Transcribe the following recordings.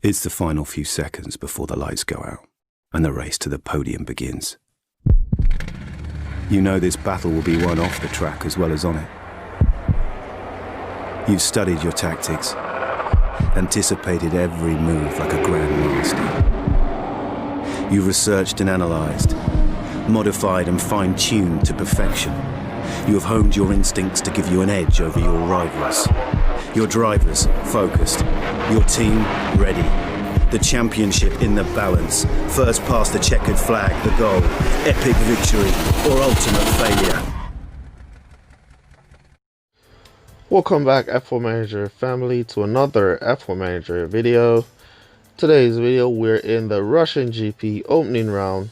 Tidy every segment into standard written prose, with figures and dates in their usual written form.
It's the final few seconds before the lights go out and the race to the podium begins. You know this battle will be won off the track as well as on it. You've studied your tactics, anticipated every move like a grandmaster. You've researched and analysed, modified and fine-tuned to perfection. You have honed your instincts to give you an edge over your rivals. Your drivers focused, your team ready. The championship in the balance. First past the checkered flag, the goal. Epic victory or ultimate failure. Welcome back, F1 Manager family, to another F1 Manager video. Today's video, we're in the Russian GP opening round.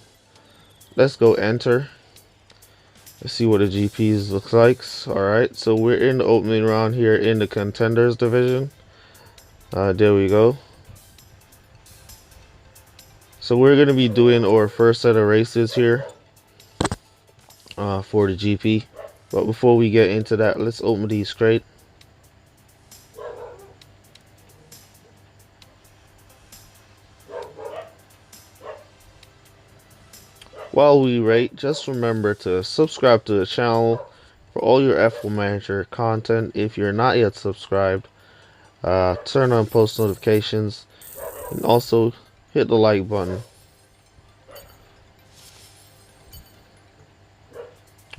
Let's go enter. Let's see what the GPs looks like. Alright, so we're in the opening round here in the contenders division. There we go. So we're going to be doing our first set of races here for the GP. But before we get into that, let's open these crate. While we rate, just remember to subscribe to the channel for all your F1 Manager content. If you're not yet subscribed, turn on post notifications and also hit the like button.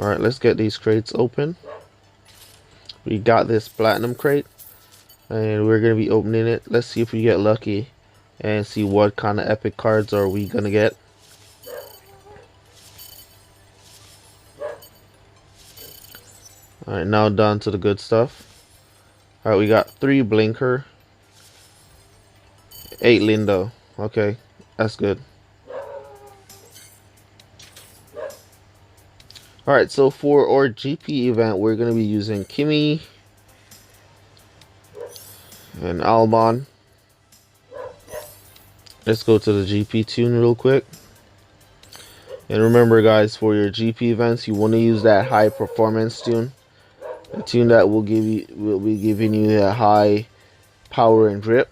Alright, let's get these crates open. We got this platinum crate and we're going to be opening it. Let's see if we get lucky and see what kind of epic cards are we going to get. Alright, now down to the good stuff. Alright, we got 3 Blinker, 8 Lindo. Okay, that's good. Alright, so for our GP event, we're going to be using Kimi and Albon. Let's go to the GP tune real quick. And remember guys, for your GP events, you want to use that high performance tune. A tune that will be giving you that high power and grip.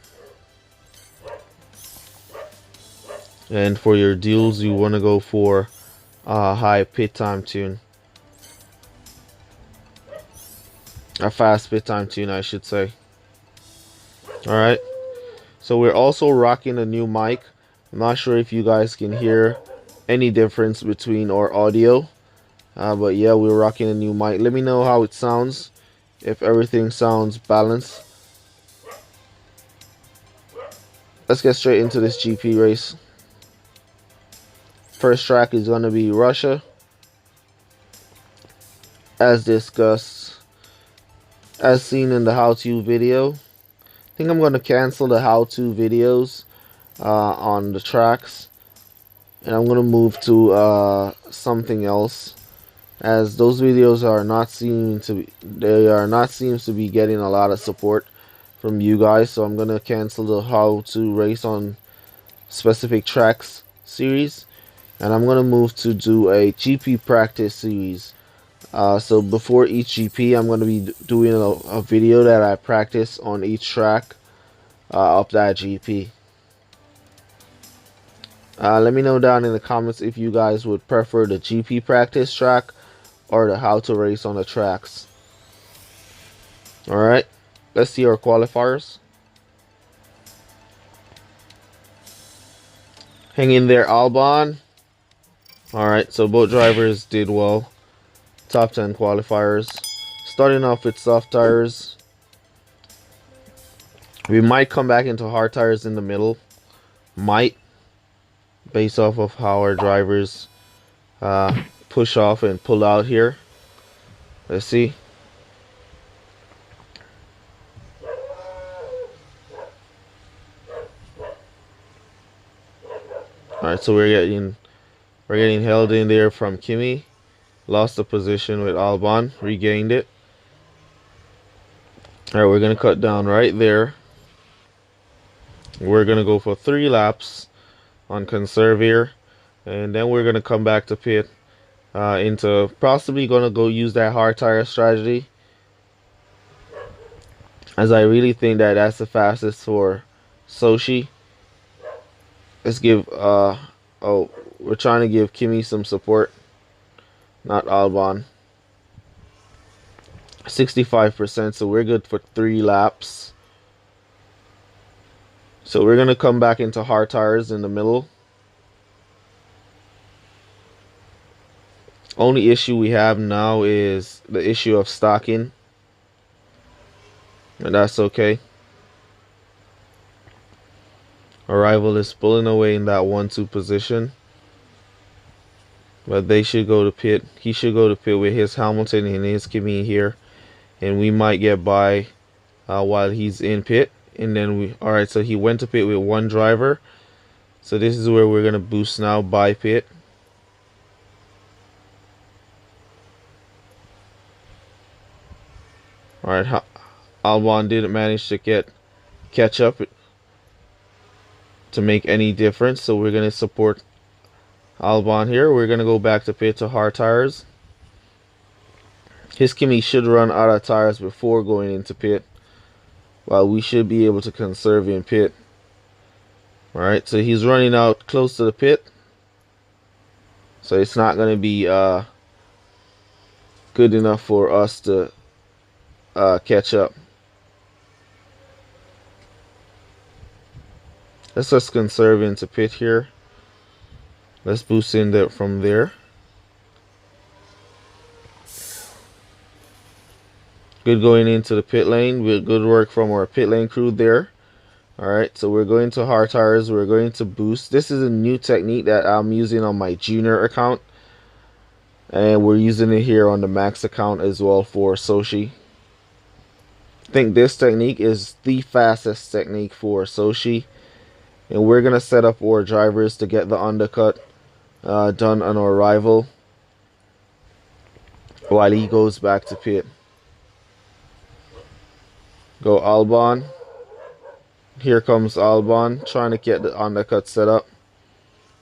And for your duels, you want to go for a high pit time tune. A fast pit time tune, I should say. Alright. So we're also rocking a new mic. I'm not sure if you guys can hear any difference between our audio. But yeah, we're rocking a new mic. Let me know how it sounds. If everything sounds balanced. Let's get straight into this GP race. First track is going to be Russia. As discussed, as seen in the how-to video. I think I'm going to cancel the how-to videos on the tracks. And I'm going to move to something else. As those videos are not seems to be getting a lot of support from you guys, so I'm gonna cancel the how to race on specific tracks series, and I'm gonna move to do a GP practice series. So before each GP, I'm gonna be doing a video that I practice on each track of that GP. Let me know down in the comments if you guys would prefer the GP practice track or the how to race on the tracks. Alright, let's see our qualifiers. Hang in there, Albon. Alright, so both drivers did well. Top 10 qualifiers. Starting off with soft tires. We might come back into hard tires in the middle. Might. Based off of how our drivers push off and pull out here. Let's see. Alright, so we're getting held in there from Kimi. Lost the position with Albon, regained it. Alright, we're gonna cut down right there. We're gonna go for 3 laps on conserve here, and then we're gonna come back to pit. Into possibly gonna go use that hard tire strategy, as I really think that that's the fastest for Sochi Let's give oh, we're trying to give Kimi some support, not Albon. 65%, so we're good for 3 laps. So we're gonna come back into hard tires in the middle. Only issue we have now is the issue of stocking, and that's okay. Our rival is pulling away in that 1-2 position, but they should go to pit. He should go to pit with his Hamilton and his Kimi here, and we might get by while he's in pit. And then all right, so he went to pit with 1 driver, so this is where we're gonna boost now by pit. All right, Albon didn't manage to catch up to make any difference, so we're gonna support Albon here. We're gonna go back to pit to hard tires. His Kimi should run out of tires before going into pit, while we should be able to conserve in pit. Alright, so he's running out close to the pit, so it's not going to be good enough for us to catch up. Let's just conserve into pit here. Let's boost in there from there. Good going into the pit lane. Good work from our pit lane crew there. Alright, so we're going to hard tires. We're going to boost. This is a new technique that I'm using on my junior account, and we're using it here on the max account as well for Sochi. I think this technique is the fastest technique for Sochi, and we're going to set up our drivers to get the undercut done on our rival while he goes back to pit. Go Albon. Here comes Albon trying to get the undercut set up.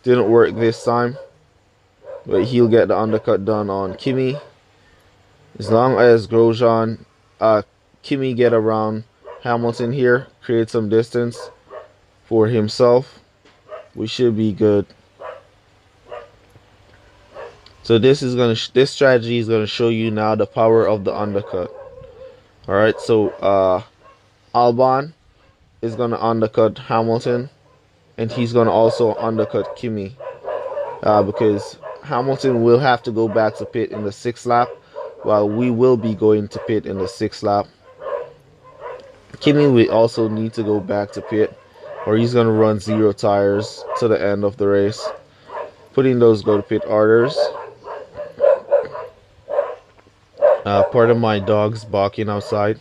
Didn't work this time, but he'll get the undercut done on Kimi. As long as Grosjean, Kimi get around Hamilton here, create some distance for himself, we should be good. So this strategy is gonna show you now the power of the undercut. All right, so Albon is going to undercut Hamilton, and he's going to also undercut Kimi because Hamilton will have to go back to pit in the 6th lap, while we will be going to pit in the 6th lap. Kimi will also need to go back to pit, or he's going to run 0 tires to the end of the race. Putting those go to pit orders. Part of my dog's barking outside.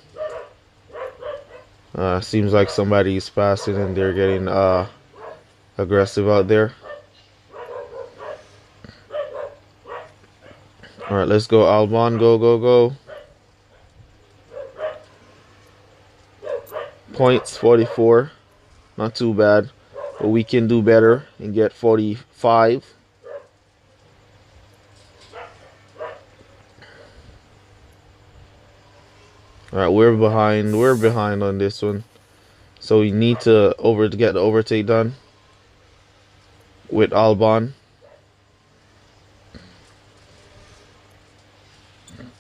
Seems like somebody's passing and they're getting aggressive out there. Alright, let's go Albon. Go, go, go. Points 44. Not too bad. But we can do better and get 45. Alright, we're behind. We're behind on this one. So we need to get the overtake done with Albon.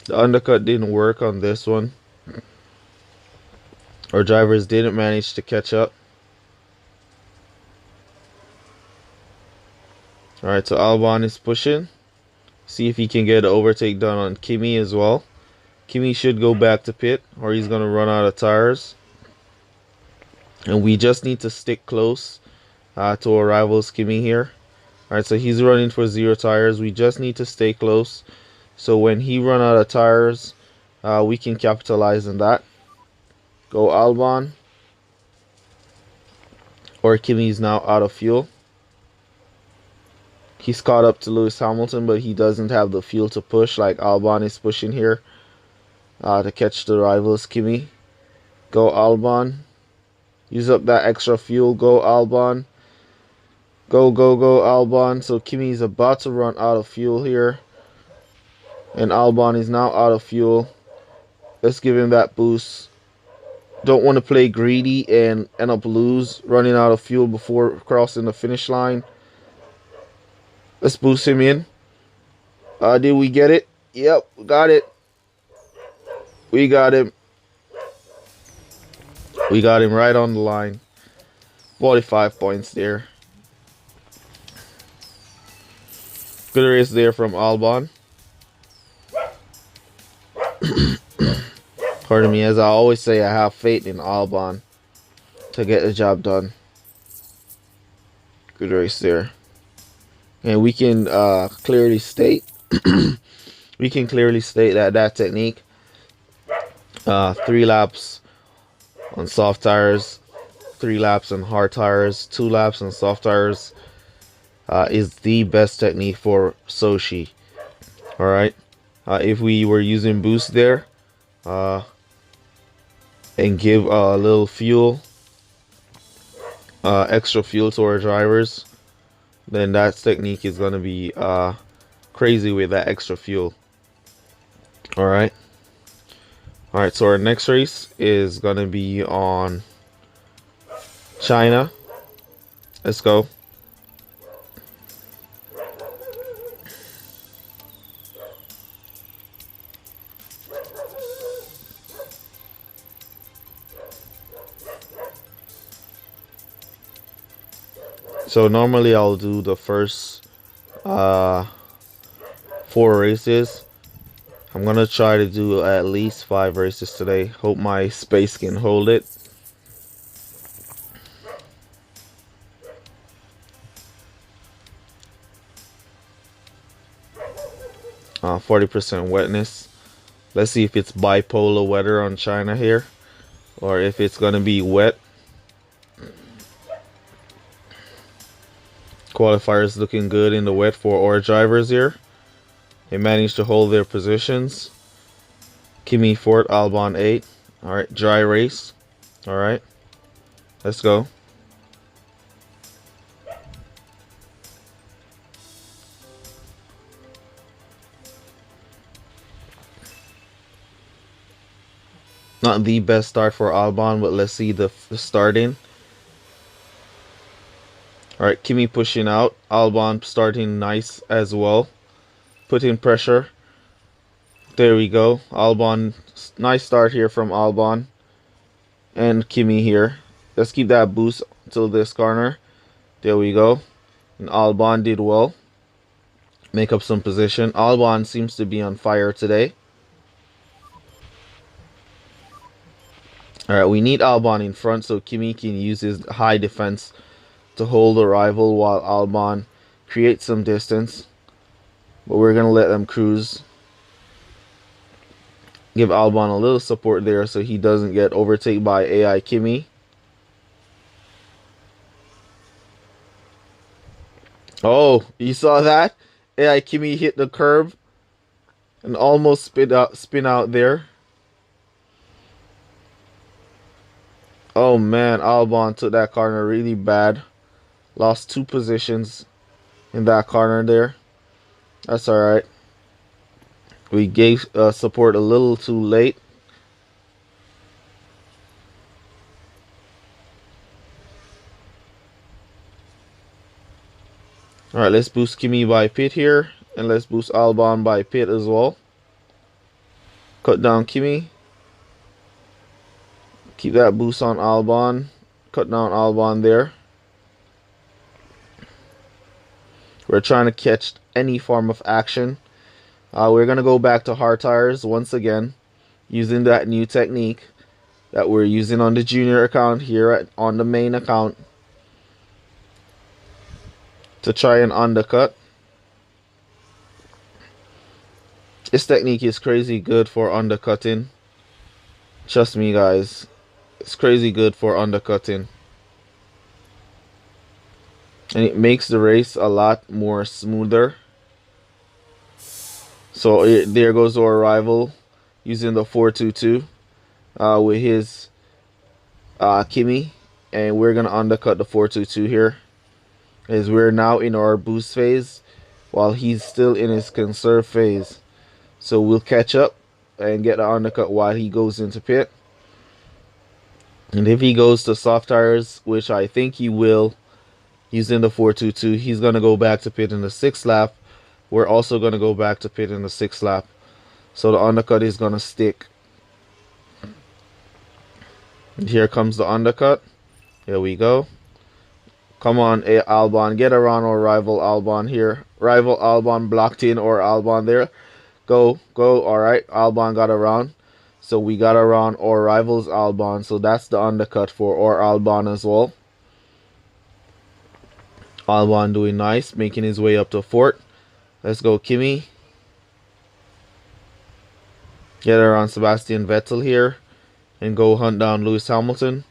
The undercut didn't work on this one. Our drivers didn't manage to catch up. Alright, so Albon is pushing. See if he can get an overtake done on Kimi as well. Kimi should go back to pit, or he's going to run out of tires. And we just need to stick close to our rivals Kimi here. Alright, so he's running for 0 tires. We just need to stay close, so when he run out of tires, we can capitalize on that. Go Albon. Or Kimi's now out of fuel. He's caught up to Lewis Hamilton, but he doesn't have the fuel to push like Albon is pushing here to catch the rivals Kimi. Go Albon. Use up that extra fuel. Go Albon. Go, go, go Albon. So Kimi is about to run out of fuel here, and Albon is now out of fuel. Let's give him that boost. don't want to play greedy and end up running out of fuel before crossing the finish line. Let's boost him in. Did we get it? Yep, got it. We got him. We got him right on the line. 45 points there. Good race there from Albon. Pardon me, as I always say, I have faith in Albon to get the job done. Good race there. And we can clearly state that technique, 3 laps on soft tires, 3 laps on hard tires, 2 laps on soft tires, is the best technique for Sochi. All right. If we were using boost there, and give a little fuel, extra fuel to our drivers, then that technique is going to be crazy with that extra fuel. All right. So our next race is going to be on China. Let's go. So normally I'll do the first 4 races. I'm gonna try to do at least 5 races today. Hope my space can hold it. Uh, 40% wetness. Let's see if it's bipolar weather on China here, or if it's gonna be wet. Qualifiers looking good in the wet for our drivers here. They managed to hold their positions. Kimi 4th, Albon 8th. Alright, dry race. Alright, let's go. Not the best start for Albon, but let's see the starting. Alright, Kimi pushing out. Albon starting nice as well. Putting pressure. There we go. Albon, nice start here from Albon. And Kimi here. Let's keep that boost till this corner. There we go. And Albon did well. Make up some position. Albon seems to be on fire today. Alright, we need Albon in front so Kimi can use his high defense to hold the rival while Albon creates some distance. But we're going to let them cruise. Give Albon a little support there so he doesn't get overtaken by AI Kimi. Oh, you saw that? AI Kimi hit the curb and almost spin out there. Oh man, Albon took that corner really bad. Lost 2 positions in that corner there. That's alright. We gave support a little too late. Alright, let's boost Kimi by pit here. And let's boost Albon by pit as well. Cut down Kimi. Keep that boost on Albon. Cut down Albon there. We're trying to catch any form of action. We're going to go back to hard tires once again, using that new technique that we're using on the junior account here on the main account to try and undercut. This technique is crazy good for undercutting. Trust me guys, it's crazy good for undercutting. And it makes the race a lot more smoother. So there goes our rival using the 422 with his Kimi. And we're going to undercut the 422 here. As we're now in our boost phase while he's still in his conserve phase. So we'll catch up and get the undercut while he goes into pit. And if he goes to soft tires, which I think he will, he's in the 422. He's going to go back to pit in the 6th lap. We're also going to go back to pit in the 6th lap. So the undercut is going to stick. Here comes the undercut. Here we go. Come on, Albon. Get around our rival Albon here. Rival Albon blocked in, or Albon there. Go, go. All right, Albon got around. So we got around our rivals Albon. So that's the undercut for our Albon as well. Albon doing nice, making his way up to 4th. Let's go, Kimi. Get around Sebastian Vettel here and go hunt down Lewis Hamilton.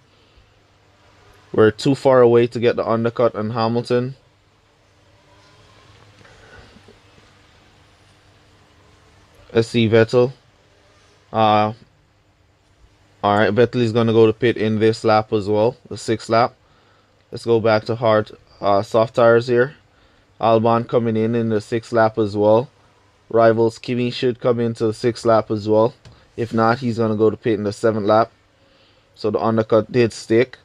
We're too far away to get the undercut on Hamilton. Let's see Vettel. Alright, Vettel is going to go to pit in this lap as well, the 6th lap. Let's go back to soft tires here. Albon coming in the 6th lap as well. Rivals Kimi should come into the 6th lap as well. If not, he's going to go to pit in the 7th lap. So the undercut did stick.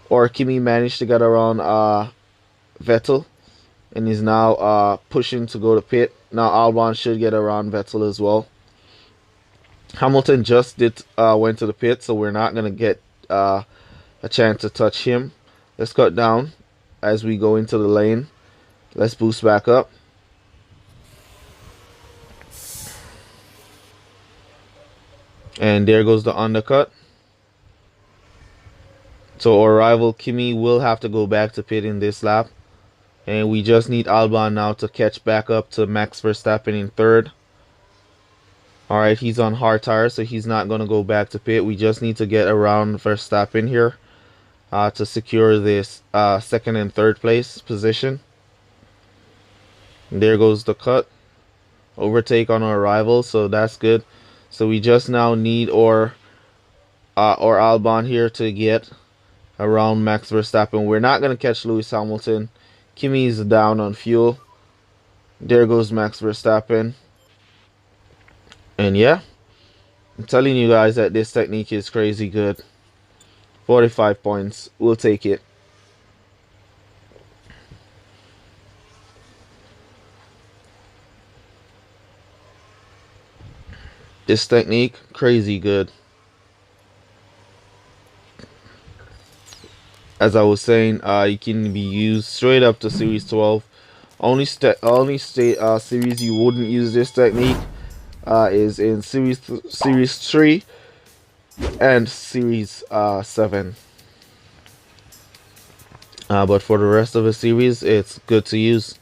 Or Kimi managed to get around Vettel. And is now pushing to go to pit. Now Albon should get around Vettel as well. Hamilton just went to the pit, so we're not going to get a chance to touch him. Let's cut down as we go into the lane. Let's boost back up. And there goes the undercut. So our rival Kimi will have to go back to pit in this lap. And we just need Albon now to catch back up to Max Verstappen in 3rd. Alright, he's on hard tires, so he's not going to go back to pit. We just need to get around Verstappen here to secure this 2nd and 3rd place position. And there goes the cut. Overtake on our rival, so that's good. So we just now need our Albon here to get around Max Verstappen. We're not going to catch Lewis Hamilton. Kimi is down on fuel. There goes Max Verstappen. And yeah, I'm telling you guys that this technique is crazy good. 45 points. We'll take it. This technique, crazy good. As I was saying, it can be used straight up to Series 12. Only series you wouldn't use this technique is in Series 3 and Series 7. But for the rest of the series, it's good to use.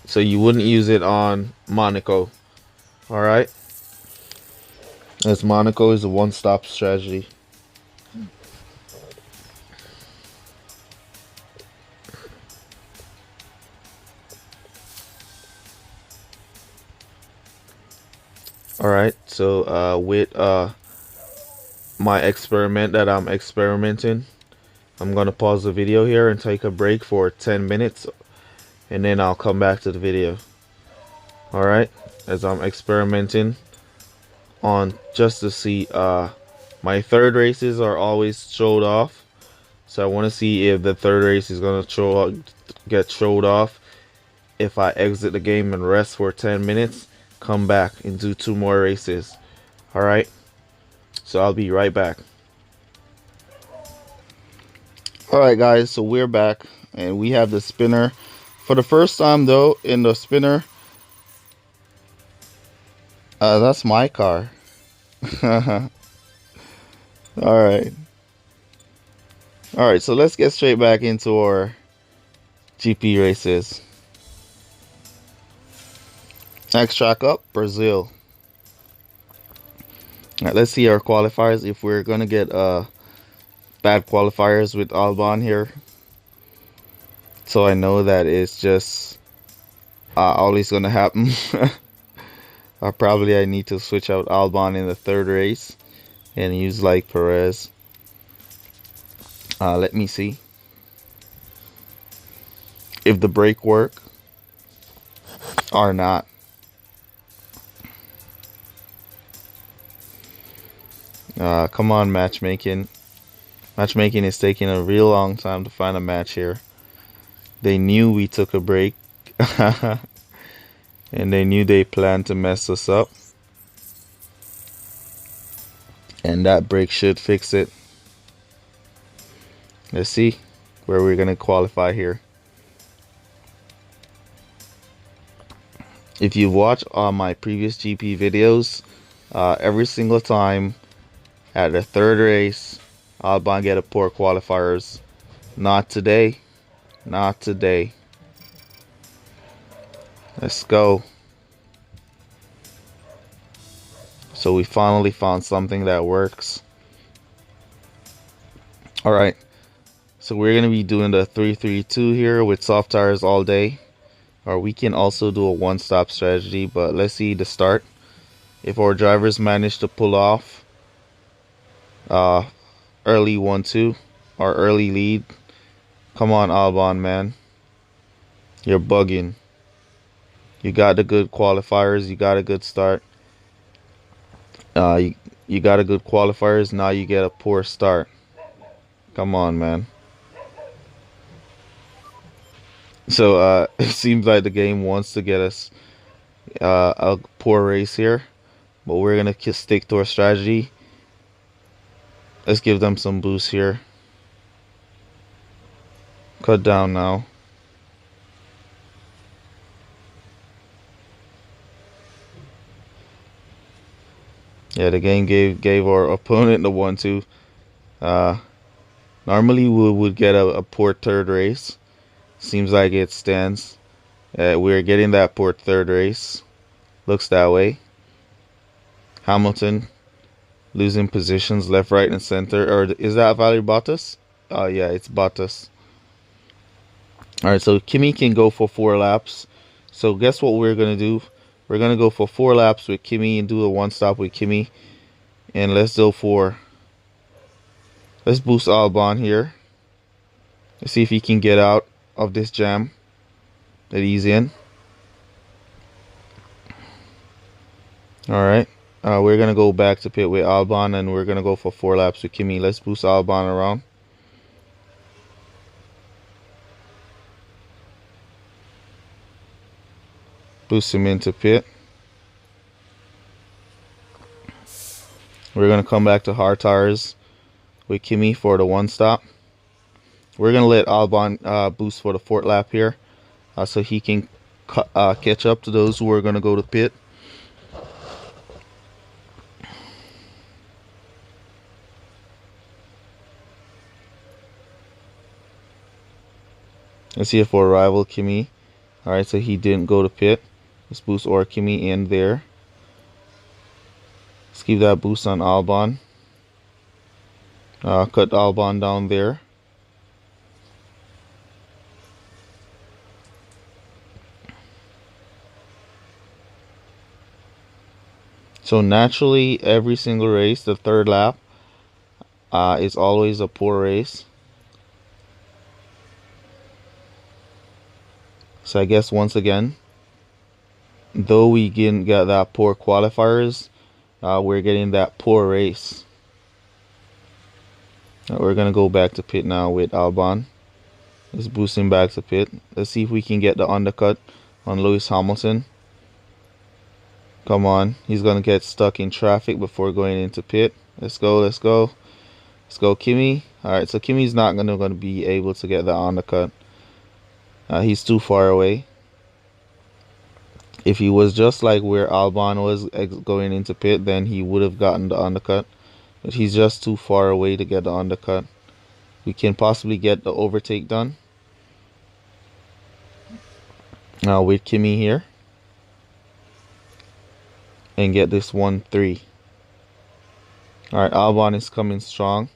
So you wouldn't use it on Monaco. Alright? As Monaco is a one-stop strategy. Alright, so with my experiment that I'm experimenting, I'm gonna pause the video here and take a break for 10 minutes, and then I'll come back to the video. Alright, as I'm experimenting on just to see, my third races are always showed off, so I want to see if the third race is gonna get showed off if I exit the game and rest for 10 minutes, come back and do 2 more races. Alright, so I'll be right back. Alright guys, so we're back and we have the spinner. For the first time though, in the spinner, that's my car. Alright, so let's get straight back into our GP races. Next track up, Brazil. Alright, let's see our qualifiers, if we're gonna get bad qualifiers with Albon here. So I know that it's just always gonna happen. I need to switch out Albon in the third race and use like Perez. Let me see if the brake work or not. Come on, matchmaking. Matchmaking is taking a real long time to find a match here. They knew we took a break. And they knew they planned to mess us up. And that break should fix it. Let's see where we're going to qualify here. If you watch all my previous GP videos, every single time at the third race, Albon get a poor qualifiers. Not today. Not today. Let's go. So we finally found something that works. Alright. So we're going to be doing the 3-3-2 here with soft tires all day. Or we can also do a one-stop strategy. But let's see the start. If our drivers manage to pull off early 1-2 or early lead. Come on, Albon, man. You're bugging. You got the good qualifiers. You got a good start. You got a good qualifiers. Now you get a poor start. Come on, man. So it seems like the game wants to get us a poor race here, but we're gonna stick to our strategy. Let's give them some boost here. Cut down now. Yeah, the game gave our opponent the 1-2. Normally we would get a poor third race. Seems like it stands. We're getting that poor third race. Looks that way. Hamilton losing positions left, right, and center. Or is that Valtteri Bottas? Oh yeah, it's Bottas. Alright, so Kimi can go for 4 laps. So guess what we're gonna do? We're gonna go for 4 laps with Kimi and do a one stop with Kimi. And let's boost Albon here. Let's see if he can get out of this jam that he's in. Alright. We're gonna go back to pit with Albon and we're gonna go for 4 laps with Kimi. Let's boost Albon around. Boost him into pit. We're going to come back to hard tires with Kimi for the one stop. We're going to let Albon boost for the 4th lap here so he can catch up to those who are going to go to pit. Let's see if our rival Kimi. Alright, so he didn't go to pit. Let's boost our Kimi in there. Let's keep that boost on Albon. Cut Albon down there. So naturally, every single race, the 3rd lap is always a poor race. So I guess once again, though we didn't get that poor qualifiers, we're getting that poor race. We're gonna go back to pit now with Albon. Let's boost him back to pit. Let's see if we can get the undercut on Lewis Hamilton. Come on, he's gonna get stuck in traffic before going into pit. Let's go, let's go. Let's go, Kimi. Alright, so Kimi's not gonna be able to get the undercut. He's too far away. If he was just like where Albon was going into pit, then he would have gotten the undercut. But he's just too far away to get the undercut. We can possibly get the overtake done. Now with Kimi here. And get this 1-3. Alright, Albon is coming strong.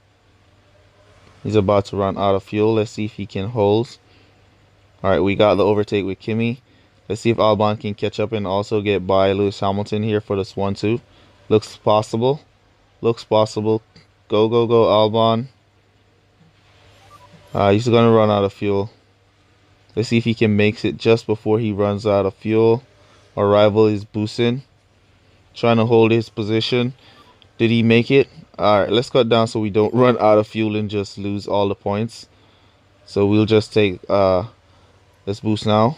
He's about to run out of fuel. Let's see if he can hold. Alright, we got the overtake with Kimi. Let's see if Albon can catch up and also get by Lewis Hamilton here for this 1-2. Looks possible. Looks possible. Go, go, go, Albon. He's going to run out of fuel. Let's see if he can make it just before he runs out of fuel. Our rival is boosting. Trying to hold his position. Did he make it? Alright, let's cut down so we don't run out of fuel and just lose all the points. So we'll just take let's boost now.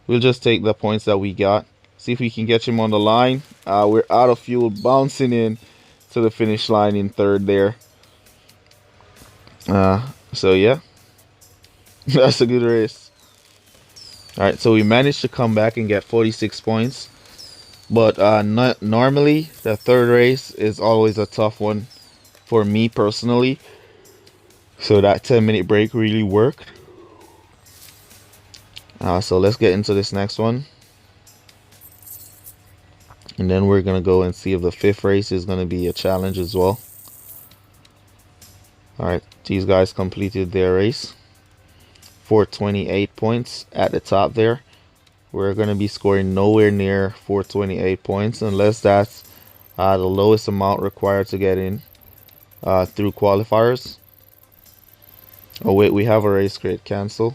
We'll just take the points that we got. See if we can get him on the line. We're out of fuel, bouncing in to the finish line in third there. So yeah, that's a good race. Alright, so we managed to come back and get 46 points. But normally, the third race is always a tough one for me personally. So that 10-minute break really worked. So let's get into this next one. And then we're going to go and see if the fifth race is going to be a challenge as well. Alright, these guys completed their race. 428 points at the top there. We're going to be scoring nowhere near 428 points unless that's the lowest amount required to get in through qualifiers. Oh wait, we have a race crate. Cancel.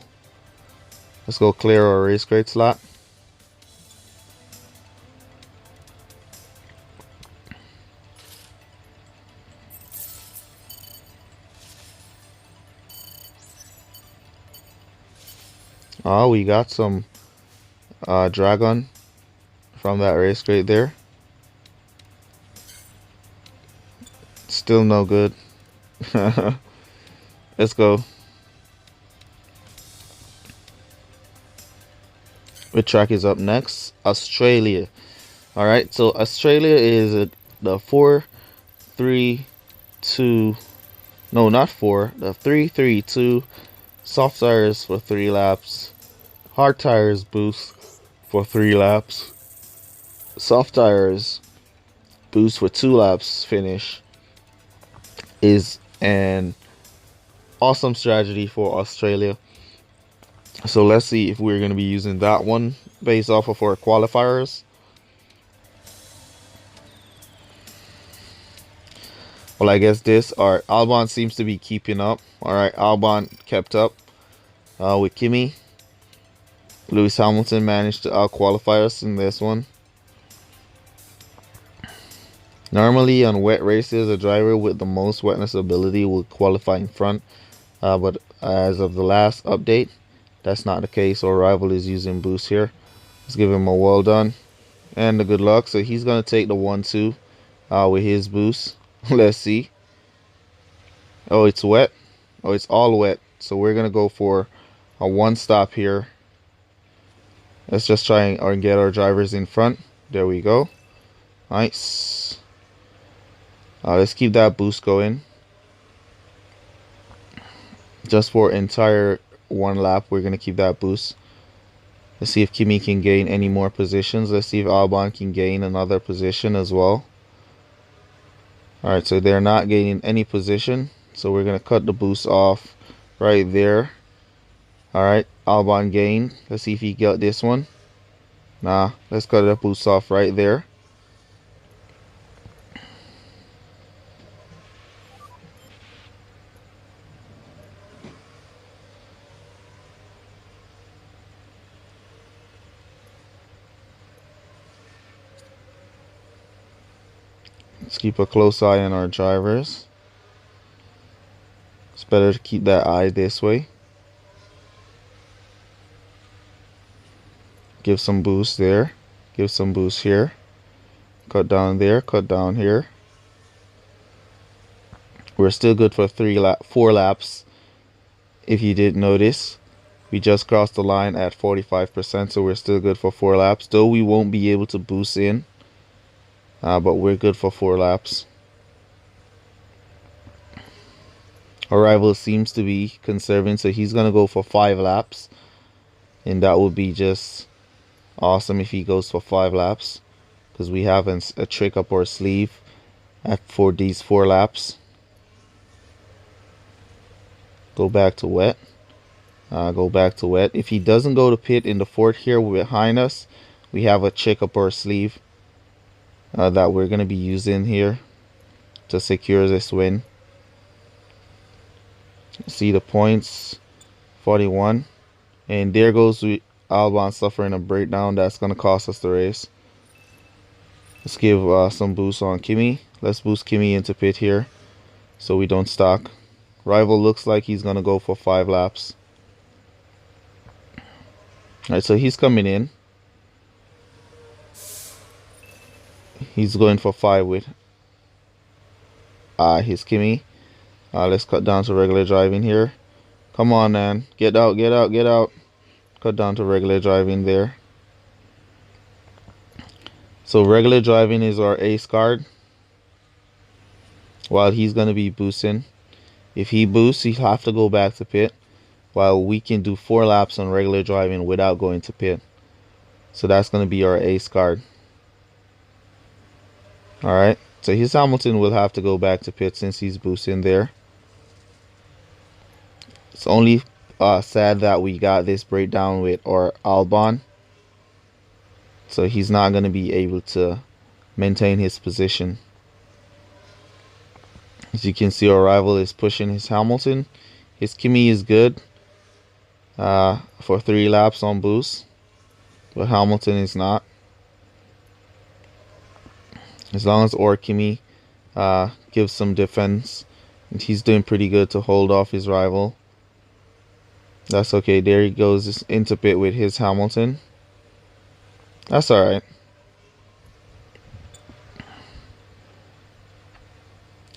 Let's go clear our race crate slot. Oh, we got some dragon from that race crate there. Still no good. Let's go. Which track is up next? Australia. Alright, so Australia is the 4-3-2. No, not 4. The 3-3-2. Soft tires for 3 laps. Hard tires boost for 3 laps. Soft tires boost for 2 laps finish is an awesome strategy for Australia. So let's see if we're going to be using that one based off of our qualifiers. Well, I guess this, our Albon seems to be keeping up. Alright, Albon kept up with Kimi. Lewis Hamilton managed to out-qualify us in this one. Normally on wet races, a driver with the most wetness ability will qualify in front. But as of the last update, that's not the case. Our rival is using boost here. Let's give him a well done and a good luck. So he's going to take the 1-2 with his boost. Let's see. Oh, it's wet. Oh, it's all wet. So we're going to go for a 1 stop here. Let's just try and get our drivers in front. There we go. Nice. Let's keep that boost going. Just for entire 1 lap, we're going to keep that boost. Let's see if Kimi can gain any more positions. Let's see if Albon can gain another position as well. Alright, so they're not gaining any position. So we're going to cut the boost off right there. Alright, Albon gained. Let's see if he got this one. Nah, let's cut the boost off right there. Let's keep a close eye on our drivers. It's better to keep that eye this way. Give some boost there. Give some boost here. Cut down there. Cut down here. We're still good for 4 laps. If you didn't notice, we just crossed the line at 45%, so we're still good for 4 laps. Though we won't be able to boost in. But we're good for 4 laps. Our rival seems to be conserving, so he's going to go for 5 laps. And that would be just awesome if he goes for 5 laps. Because we have a trick up our sleeve for these 4 laps. Go back to wet. Go back to wet. If he doesn't go to pit in the 4th here behind us, we have a trick up our sleeve. That we're going to be using here to secure this win. See the points, 41. And there goes Albon suffering a breakdown. That's going to cost us the race. Let's give some boost on Kimi. Let's boost Kimi into pit here so we don't stock. Rival looks like he's gonna go for 5 laps. Alright, so he's coming in. He's going for 5 with his Kimi. Let's cut down to regular driving here. Come on, man. Get out, get out, get out. Cut down to regular driving there. So regular driving is our ace card, while he's going to be boosting. If he boosts, he'll have to go back to pit, while we can do 4 laps on regular driving without going to pit. So that's going to be our ace card. Alright, so his Hamilton will have to go back to pit since he's boosting there. It's only sad that we got this breakdown with our Albon, so he's not going to be able to maintain his position. As you can see, our rival is pushing his Hamilton. His Kimi is good for 3 laps on boost, but Hamilton is not. As long as our Kimi gives some defense, he's doing pretty good to hold off his rival. That's okay. There he goes into pit with his Hamilton. That's alright.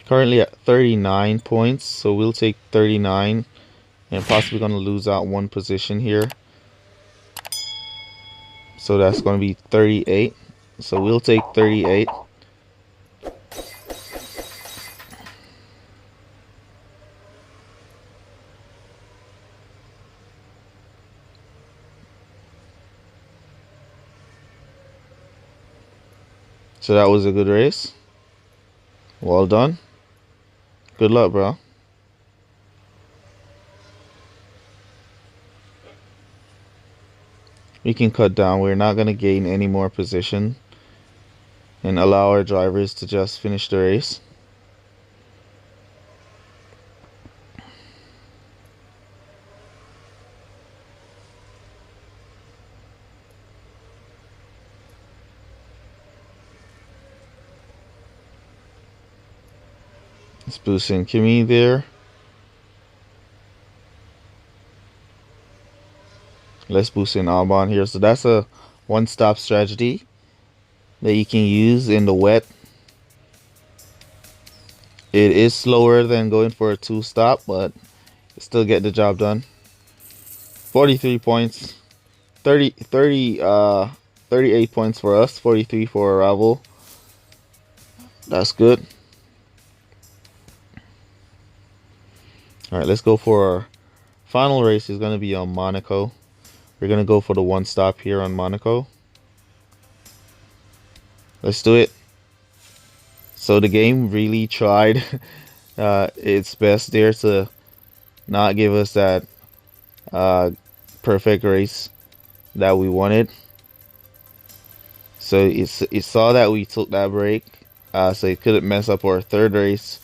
Currently at 39 points, so we'll take 39 and possibly going to lose out 1 position here. So that's going to be 38. So we'll take 38. So that was a good race. Well done. Good luck, bro. We can cut down. We're not going to gain any more position and allow our drivers to just finish the race. Let's boost in Kimi there. Let's boost in Albon here. So that's a one-stop strategy that you can use in the wet. It is slower than going for a 2-stop, but still get the job done. 43 points. 38 points for us. 43 for our rival. That's good. Alright, let's go for our final race. Is going to be on Monaco. We're going to go for the 1-stop here on Monaco. Let's do it. So the game really tried its best there to not give us that perfect race that we wanted. So it saw that we took that break, so it couldn't mess up our 3rd race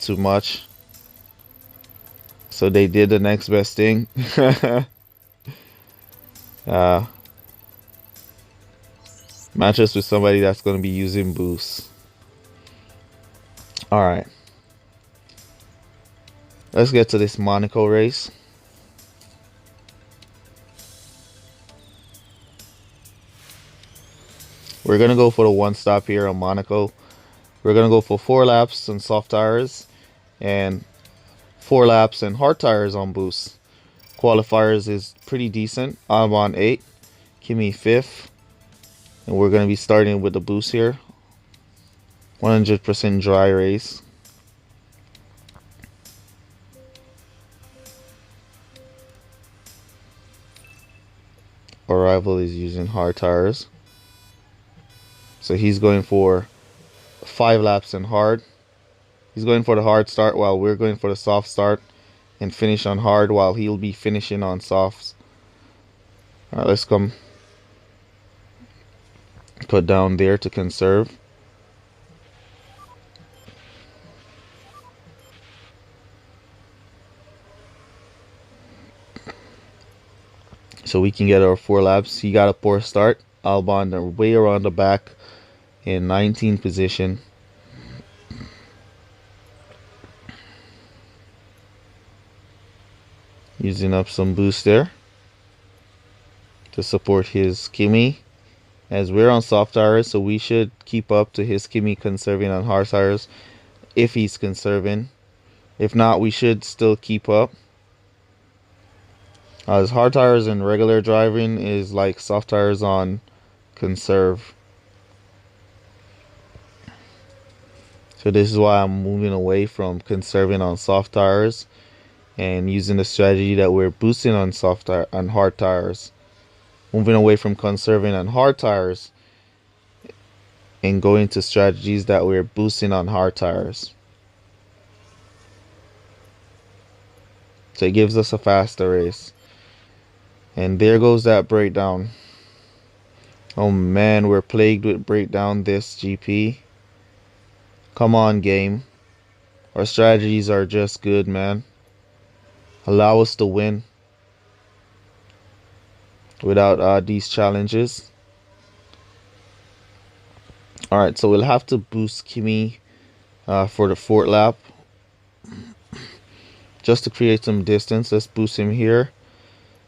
too much. So they did the next best thing. Match us with somebody that's going to be using boost. Alright. Let's get to this Monaco race. We're going to go for the 1-stop here on Monaco. We're going to go for 4 laps on soft tires and 4 laps and hard tires on boost. Qualifiers is pretty decent. I'm on 8, Kimi 5th, and we're going to be starting with the boost here. 100% dry race. Our rival is using hard tires, so he's going for 5 laps and hard. He's going for the hard start while we're going for the soft start and finish on hard while he'll be finishing on softs. Alright, let's come cut down there to conserve. So we can get our 4 laps. He got a poor start. Albon way around the back in 19th position. Using up some boost there to support his Kimi, as we're on soft tires, so we should keep up to his Kimi conserving on hard tires if he's conserving. If not, we should still keep up. As hard tires and regular driving is like soft tires on conserve. So this is why I'm moving away from conserving on soft tires and using the strategy that we're boosting on hard tires. Moving away from conserving on hard tires and going to strategies that we're boosting on hard tires. So it gives us a faster race. And there goes that breakdown. Oh man, we're plagued with breakdown this GP. Come on, game. Our strategies are just good, man. Allow us to win without these challenges. Alright, so we'll have to boost Kimi for the 4th lap. Just to create some distance. Let's boost him here.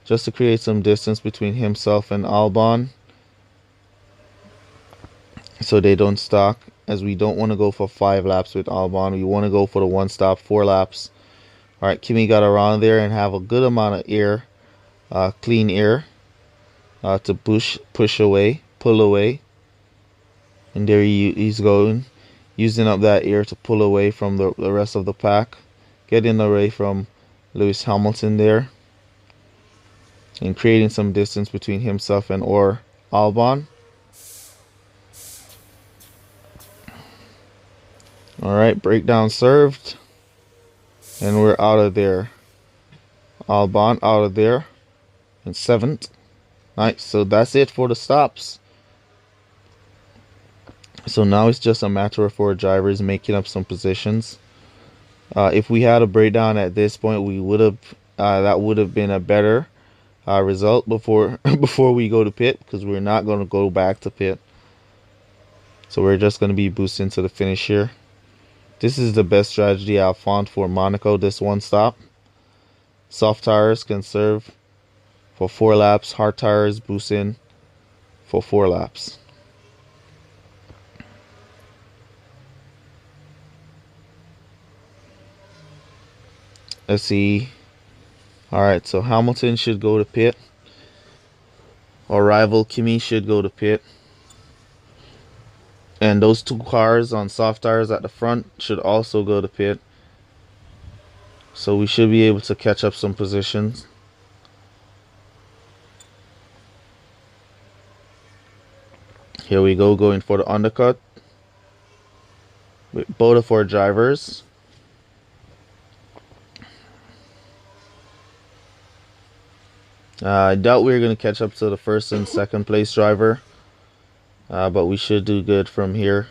Just to create some distance between himself and Albon, so they don't stock, as we don't want to go for 5 laps with Albon. We want to go for the 1 stop, 4 laps. Alright, Kimi got around there and have a good amount of air, clean air, to pull away. And there he's going, using up that air to pull away from the rest of the pack, getting away from Lewis Hamilton there, and creating some distance between himself and Albon. Alright, breakdown served. And we're out of there. Albon out of there in 7th. Nice, so that's it for the stops. So now it's just a matter for drivers making up some positions. If we had a breakdown at this point, we would have that would have been a better result before we go to pit, because we're not going to go back to pit. So we're just going to be boosting to the finish here. This is the best strategy I've found for Monaco, this 1 stop. Soft tires conserve for 4 laps, hard tires boosting for 4 laps. Let's see. Alright, so Hamilton should go to pit. Our rival Kimi should go to pit. And those 2 cars on soft tires at the front should also go to pit. So we should be able to catch up some positions. Here we go, going for the undercut with both of our drivers. I doubt we're going to catch up to the 1st and 2nd place driver, but we should do good from here.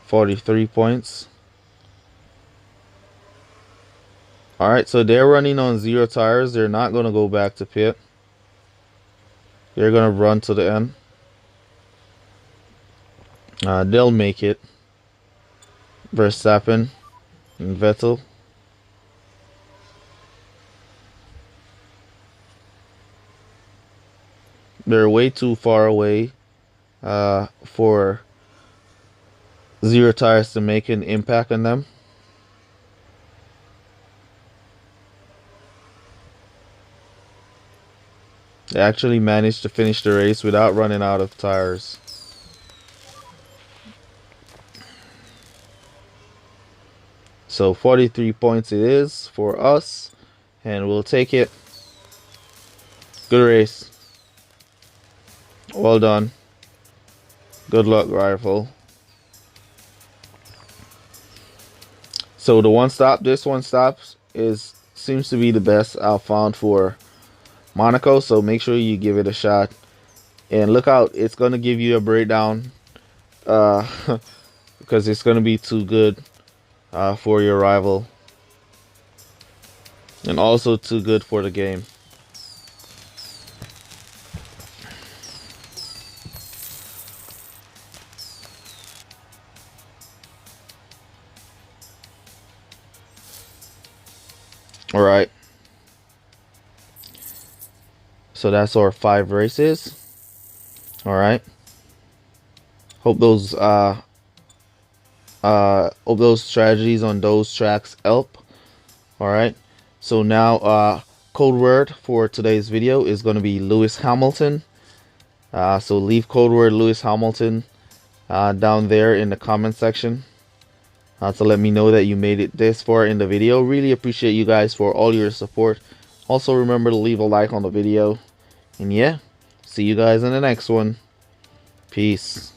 43 points. Alright, so they're running on 0 tires. They're not going to go back to pit. They're going to run to the end. They'll make it. Verstappen and Vettel. They're way too far away for 0 tires to make an impact on them. They actually managed to finish the race without running out of tires. So 43 points it is for us, and we'll take it. Good race. Well done. Good luck, rival. So the 1 stop, this 1 stop seems to be the best I've found for Monaco. So make sure you give it a shot. And look out, it's going to give you a breakdown. Because it's going to be too good for your rival. And also too good for the game. All right. So that's our 5 races. All right. Hope those strategies on those tracks help. All right. So now code word for today's video is going to be Lewis Hamilton. So leave code word Lewis Hamilton down there in the comment section to let me know that you made it this far in the video. Really appreciate you guys for all your support. Also remember to leave a like on the video. And yeah, see you guys in the next one. Peace.